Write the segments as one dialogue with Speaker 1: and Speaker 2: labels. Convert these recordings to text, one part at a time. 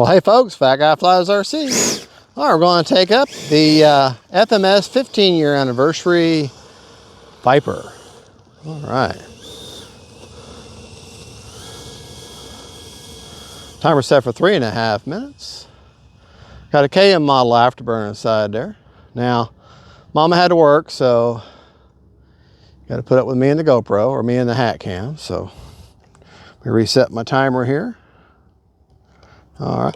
Speaker 1: Well, hey folks, Fat Guy Flies RC. All right, we're going to take up the FMS 15-year anniversary Viper. All right. Timer set for 3.5 minutes. Got a KM model afterburner inside there. Now, Mama had to work, so got to put up with me and the GoPro, or me and the hat cam. So, let me reset my timer here. All right.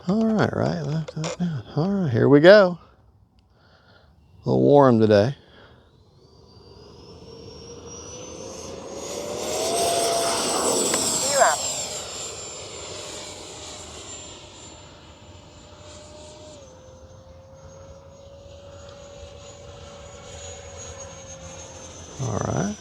Speaker 1: All right, right, left, up, down. All right, here we go. A little warm today.
Speaker 2: Gear up.
Speaker 1: All right.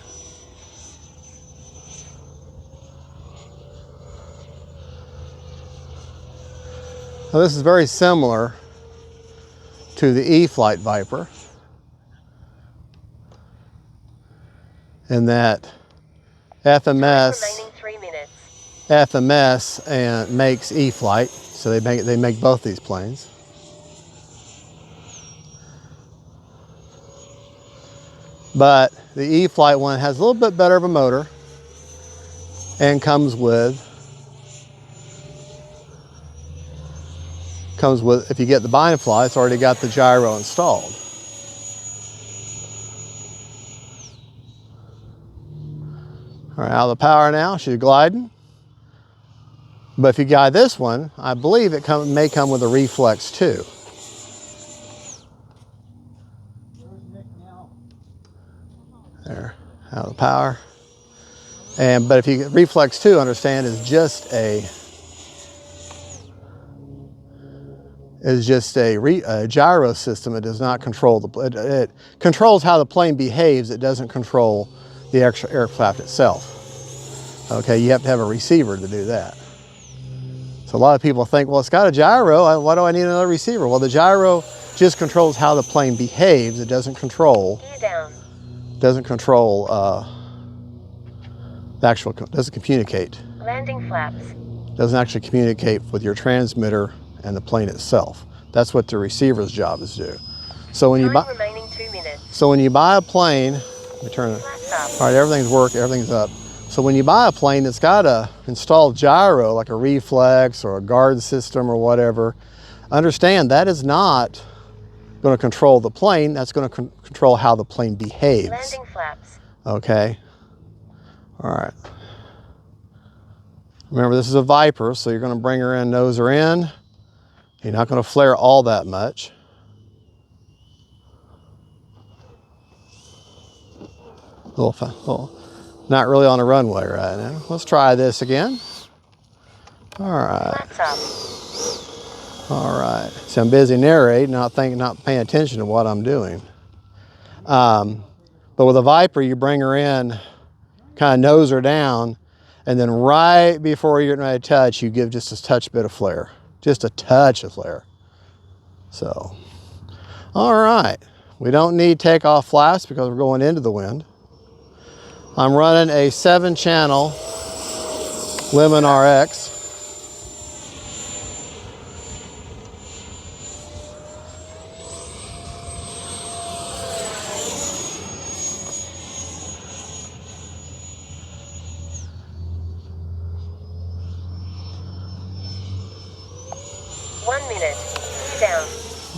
Speaker 1: Now this is very similar to the E-Flight Viper in that FMS and makes E-Flight, so they make both these planes. But the E-Flight one has a little bit better of a motor and comes with, if you get the bind fly, it's already got the gyro installed. All right, out of the power now, she's gliding. But if you guide this one, I believe it may come with a reflex too. There, out of the power. But if you get reflex 2, understand is just a gyro system. It does not control it controls how the plane behaves. It doesn't control the extra aircraft itself. Okay, you have to have a receiver to do that. So a lot of people think, well, it's got a gyro. Why do I need another receiver? Well, the gyro just controls how the plane behaves. It doesn't control. Doesn't control doesn't communicate.
Speaker 2: Landing flaps.
Speaker 1: Doesn't actually communicate with your transmitter and the plane itself. That's what the receiver's job is to do. So when
Speaker 2: remaining 2 minutes.
Speaker 1: So when you buy a plane, let me turn it. All right, everything's working, everything's up. So when you buy a plane that's got a installed gyro, like a reflex or a guard system or whatever, understand that is not going to control the plane. That's going to control how the plane behaves.
Speaker 2: Landing flaps.
Speaker 1: Okay. All right. Remember, this is a Viper, so you're going to bring her in, nose her in. You're not going to flare all that much. Not really on a runway right now. Let's try this again. All right. All right. So I'm busy narrating, not paying attention to what I'm doing. But with a Viper, you bring her in, kind of nose her down, and then right before you're getting ready to touch, you give just a touch bit of flare. Just a touch of flare. So, all right. We don't need takeoff flaps because we're going into the wind. I'm running a 7-channel Lemon RX.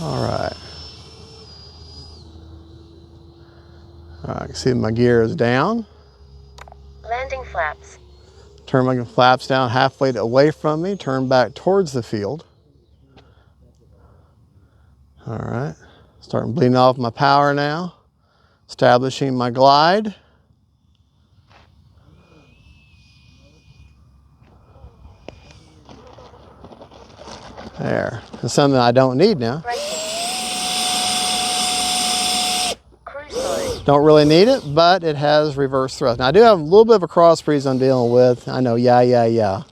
Speaker 1: All right. All right, I can see my gear is down.
Speaker 2: Landing flaps.
Speaker 1: Turn my flaps down halfway away from me, turn back towards the field. All right, starting bleeding off my power now. Establishing my glide. There, that's something I don't need now. Don't really need it, but it has reverse thrust. Now I do have a little bit of a cross breeze I'm dealing with. I know, yeah.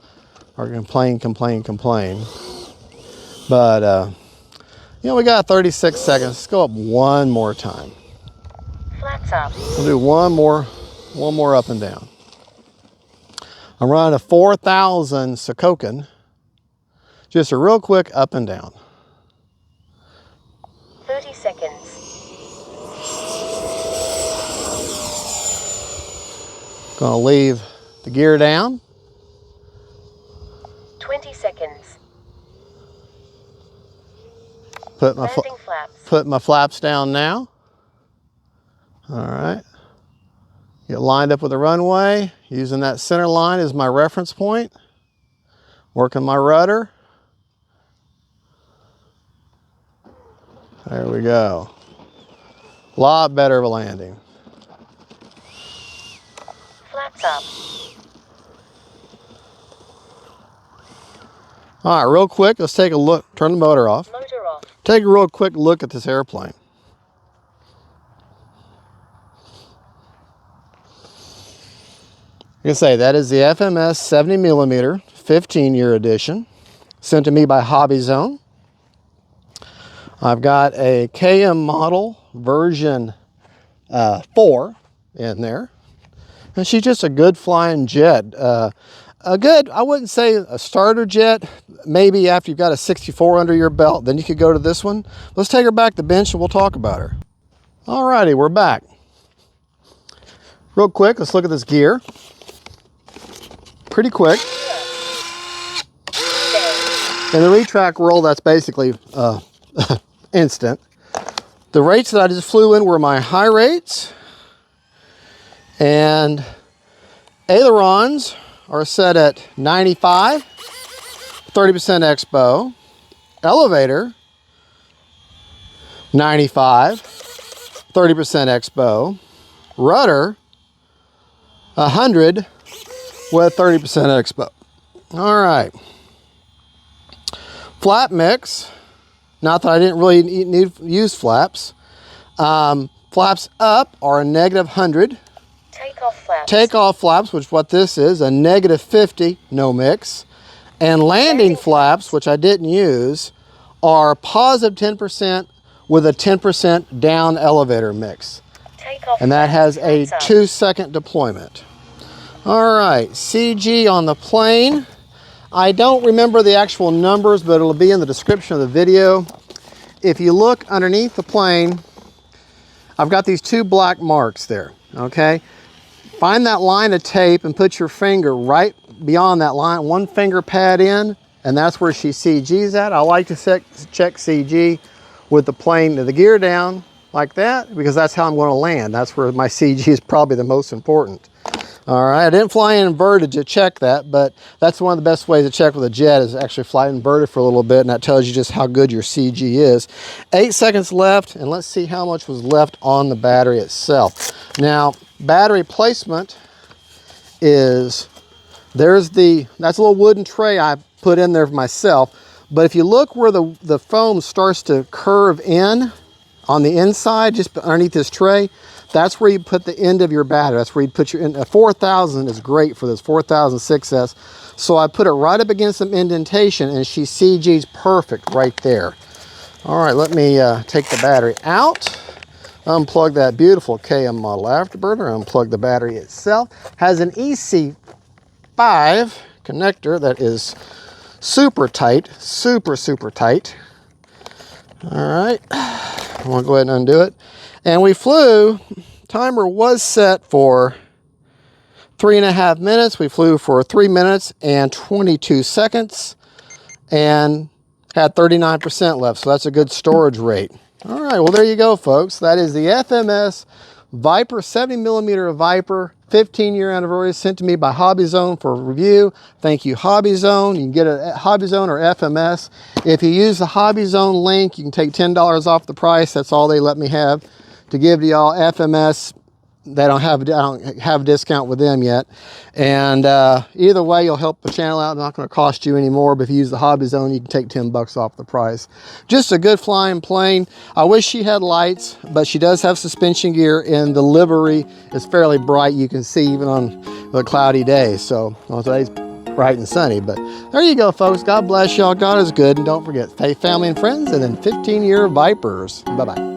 Speaker 1: Or complain. But, you know, we got 36 seconds. Let's go up one more time.
Speaker 2: Flats up.
Speaker 1: We'll do one more up and down. I'm running a 4000 Sokokin Just a real quick up and down.
Speaker 2: 30 seconds.
Speaker 1: Gonna leave the gear down.
Speaker 2: 20 seconds.
Speaker 1: Put
Speaker 2: Landing flaps.
Speaker 1: my flaps down now. All right. Get lined up with the runway, using that center line as my reference point. Working my rudder. There we go. A lot better of a landing.
Speaker 2: Flaps up.
Speaker 1: All right, real quick, let's take a look. Turn the motor off.
Speaker 2: Motor off.
Speaker 1: Take a real quick look at this airplane. You can say that is the FMS 70mm 15-year edition, sent to me by HobbyZone. I've got a KM model version 4 in there. And she's just a good flying jet. A good, I wouldn't say a starter jet. Maybe after you've got a 64 under your belt, then you could go to this one. Let's take her back to the bench and we'll talk about her. Alrighty, we're back. Real quick, let's look at this gear. Pretty quick. In the retract roll, that's basically instant. The rates that I just flew in were my high rates. And ailerons are set at 95, 30% expo. Elevator, 95, 30% expo. Rudder, 100 with 30% expo. All right. Flap mix, not that I didn't really need use flaps. Flaps up are a -100.
Speaker 2: Takeoff flaps.
Speaker 1: Takeoff flaps, which is what this is, a -50, no mix. And landing flaps, which I didn't use, are positive 10% with a 10% down elevator mix.
Speaker 2: Takeoff
Speaker 1: And that has a
Speaker 2: flaps up.
Speaker 1: 2-second deployment. All right, CG on the plane. I don't remember the actual numbers, but it'll be in the description of the video. If you look underneath the plane, I've got these 2 black marks there, okay? Find that line of tape and put your finger right beyond that line, 1 finger pad in, and that's where she CG's at. I like to check CG with the plane, the gear down like that, because that's how I'm going to land. That's where my CG is probably the most important. All right, I didn't fly inverted to check that, but that's one of the best ways to check with a jet is actually fly inverted for a little bit, and that tells you just how good your CG is. 8 seconds left, and let's see how much was left on the battery itself. Now, battery placement is, that's a little wooden tray I put in there for myself, but if you look where the foam starts to curve in on the inside, just underneath this tray, that's where you put the end of your battery. That's where you put your, a 4000 is great for this, 4000 6S. So I put it right up against some indentation and she CG's perfect right there. All right, let me take the battery out. Unplug that beautiful KM model afterburner. Unplug the battery itself. Has an EC5 connector that is super tight, super tight. All right, I'm gonna go ahead and undo it. And we flew, timer was set for 3.5 minutes. We flew for 3 minutes and 22 seconds and had 39% left. So that's a good storage rate. All right, well, there you go, folks. That is the FMS Viper, 70mm Viper, 15-year anniversary, sent to me by HobbyZone for review. Thank you, HobbyZone. You can get it at HobbyZone or FMS. If you use the HobbyZone link, you can take $10 off the price. That's all they let me have to give to y'all. FMS, I don't have a discount with them yet. And either way, you'll help the channel out. It's not going to cost you any more, but if you use the HobbyZone, you can take 10 bucks off the price. Just a good flying plane. I wish she had lights, but she does have suspension gear, and the livery is fairly bright. You can see even on the cloudy days. So, well, today's bright and sunny, but there you go, folks. God bless y'all. God is good. And don't forget, faith, family, and friends, and then 15-year Vipers. Bye-bye.